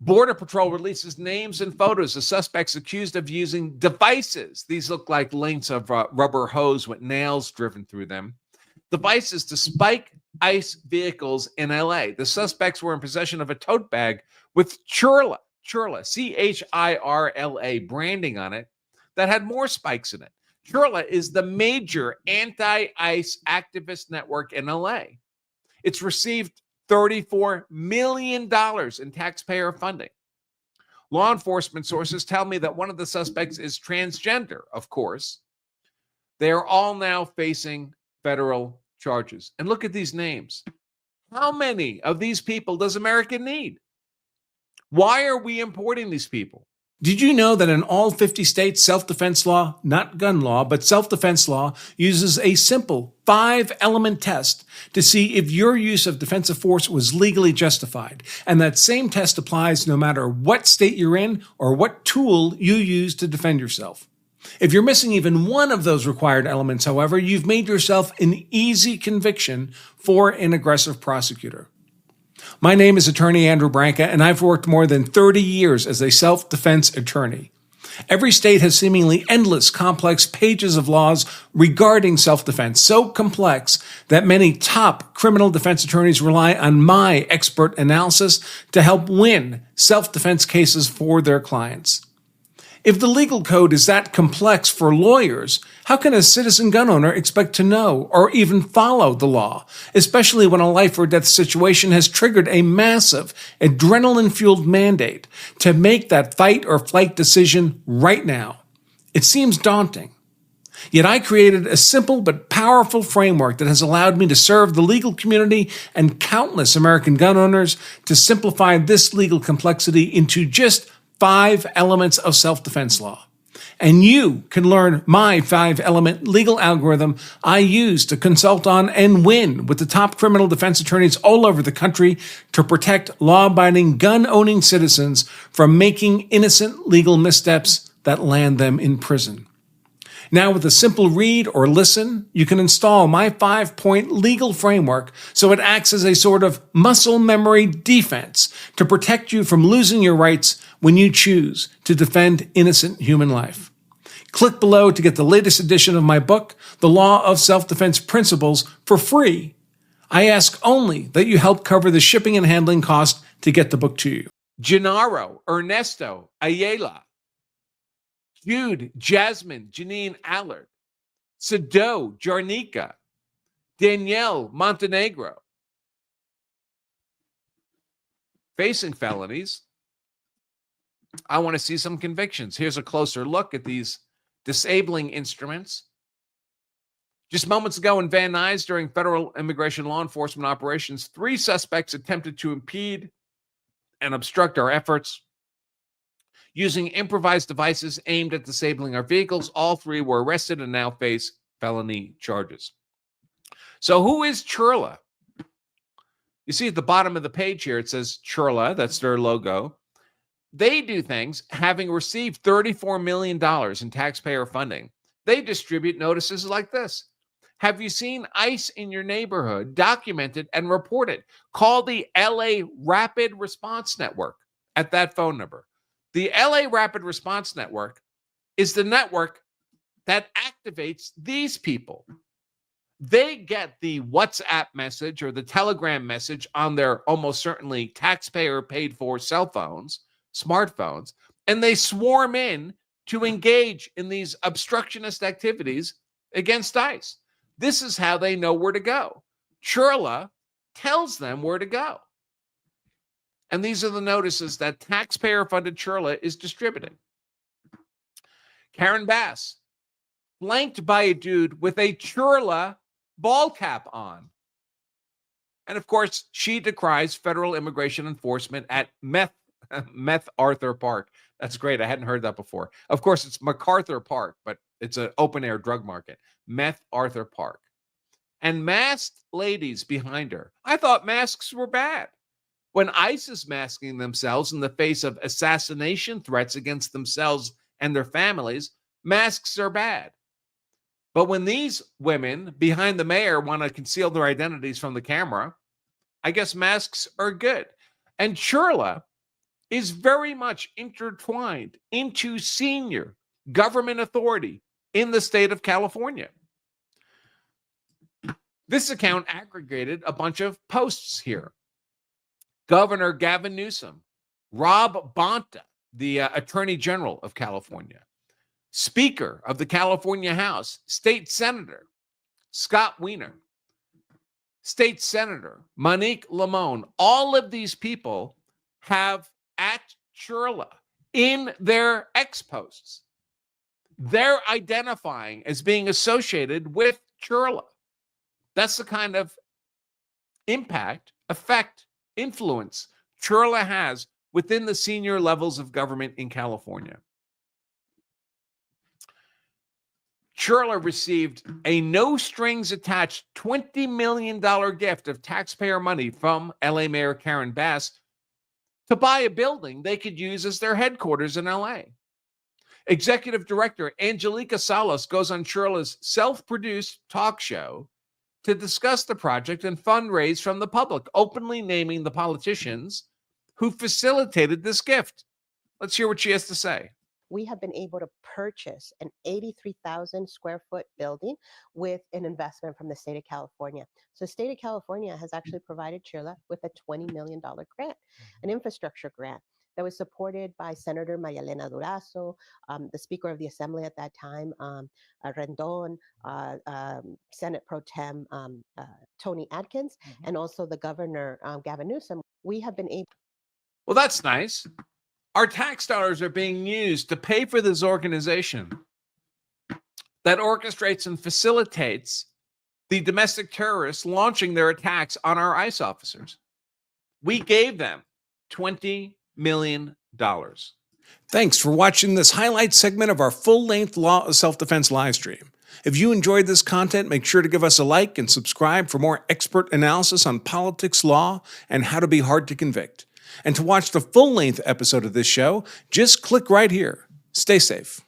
Border Patrol releases names and photos of suspects accused of using devices. These look like lengths of rubber hose with nails driven through them. Devices to spike ICE vehicles in LA. The suspects were in possession of a tote bag with CHIRLA, CHIRLA branding on it that had more spikes in it. CHIRLA is the major anti-ICE activist network in LA. It's received $34 million in taxpayer funding. Law enforcement sources tell me that one of the suspects is transgender, of course. They are all now facing federal charges. And look at these names. How many of these people does America need? Why are we importing these people? Did you know that in all 50 states, self-defense law, not gun law, but self-defense law, uses a simple 5-element test to see if your use of defensive force was legally justified? And that same test applies no matter what state you're in or what tool you use to defend yourself. If you're missing even one of those required elements, however, you've made yourself an easy conviction for an aggressive prosecutor. My name is Attorney Andrew Branca, and I've worked more than 30 years as a self-defense attorney. Every state has seemingly endless, complex pages of laws regarding self-defense, so complex that many top criminal defense attorneys rely on my expert analysis to help win self-defense cases for their clients. If the legal code is that complex for lawyers, how can a citizen gun owner expect to know or even follow the law, especially when a life or death situation has triggered a massive adrenaline-fueled mandate to make that fight or flight decision right now? It seems daunting. Yet I created a simple but powerful framework that has allowed me to serve the legal community and countless American gun owners to simplify this legal complexity into just 5 elements of self-defense law. And you can learn my 5-element legal algorithm I use to consult on and win with the top criminal defense attorneys all over the country to protect law-abiding gun-owning citizens from making innocent legal missteps that land them in prison. Now, with a simple read or listen, you can install my 5-point legal framework so it acts as a sort of muscle memory defense to protect you from losing your rights when you choose to defend innocent human life. Click below to get the latest edition of my book, The Law of Self-Defense Principles, for free. I ask only that you help cover the shipping and handling cost to get the book to you. Gennaro, Ernesto, Ayala, Jude, Jasmine, Janine Allard, Sado, Jarnica, Danielle, Montenegro. Facing felonies. I want to see some convictions. Here's a closer look at these disabling instruments. Just moments ago in Van Nuys, during federal immigration law enforcement operations, 3 suspects attempted to impede and obstruct our efforts using improvised devices aimed at disabling our vehicles. All 3 were arrested and now face felony charges. So who is CHIRLA? You see at the bottom of the page here, it says CHIRLA. That's their logo. They do things, having received $34 million in taxpayer funding. They distribute notices like this. Have you seen ICE in your neighborhood? Document it and report it. Call the LA Rapid Response Network at that phone number. The LA Rapid Response Network is the network that activates these people. They get the WhatsApp message or the Telegram message on their almost certainly taxpayer paid for cell phones, smartphones, and they swarm in to engage in these obstructionist activities against ICE. This is how they know where to go. CHIRLA tells them where to go. And these are the notices that taxpayer-funded CHIRLA is distributing. Karen Bass, flanked by a dude with a CHIRLA ball cap on. And of course, she decries federal immigration enforcement at Meth Arthur Park. That's great. I hadn't heard that before. Of course, it's MacArthur Park, but it's an open-air drug market. Meth Arthur Park. And masked ladies behind her. I thought masks were bad. When ICE is masking themselves in the face of assassination threats against themselves and their families, masks are bad. But when these women behind the mayor want to conceal their identities from the camera, I guess masks are good. And CHIRLA is very much intertwined into senior government authority in the state of California. This account aggregated a bunch of posts here. Governor Gavin Newsom, Rob Bonta, the Attorney General of California, Speaker of the California House, State Senator Scott Wiener, State Senator Monique Limon. All of these people have at CHIRLA in their X posts. They're identifying as being associated with CHIRLA. That's the kind of impact, effect, influence CHIRLA has within the senior levels of government in California. CHIRLA received a no-strings-attached $20 million gift of taxpayer money from LA Mayor Karen Bass to buy a building they could use as their headquarters in LA. Executive Director Angelica Salas goes on CHIRLA's self-produced talk show to discuss the project and fundraise from the public, openly naming the politicians who facilitated this gift. Let's hear what she has to say. We have been able to purchase an 83,000 square foot building with an investment from the state of California. So the state of California has actually provided CHIRLA with a $20 million grant, an infrastructure grant that was supported by Senator Mayalena Durazo, the Speaker of the Assembly at that time, Rendon, Senate Pro Tem Tony Atkins, and also the Governor Gavin Newsom. We have been able. Well, that's nice. Our tax dollars are being used to pay for this organization that orchestrates and facilitates the domestic terrorists launching their attacks on our ICE officers. We gave them $20 million. Thanks for watching this highlight segment of our full-length Law of Self-Defense live stream. If you enjoyed this content, make sure to give us a like and subscribe for more expert analysis on politics, law, and how to be hard to convict. And to watch the full-length episode of this show, just click right here. Stay safe.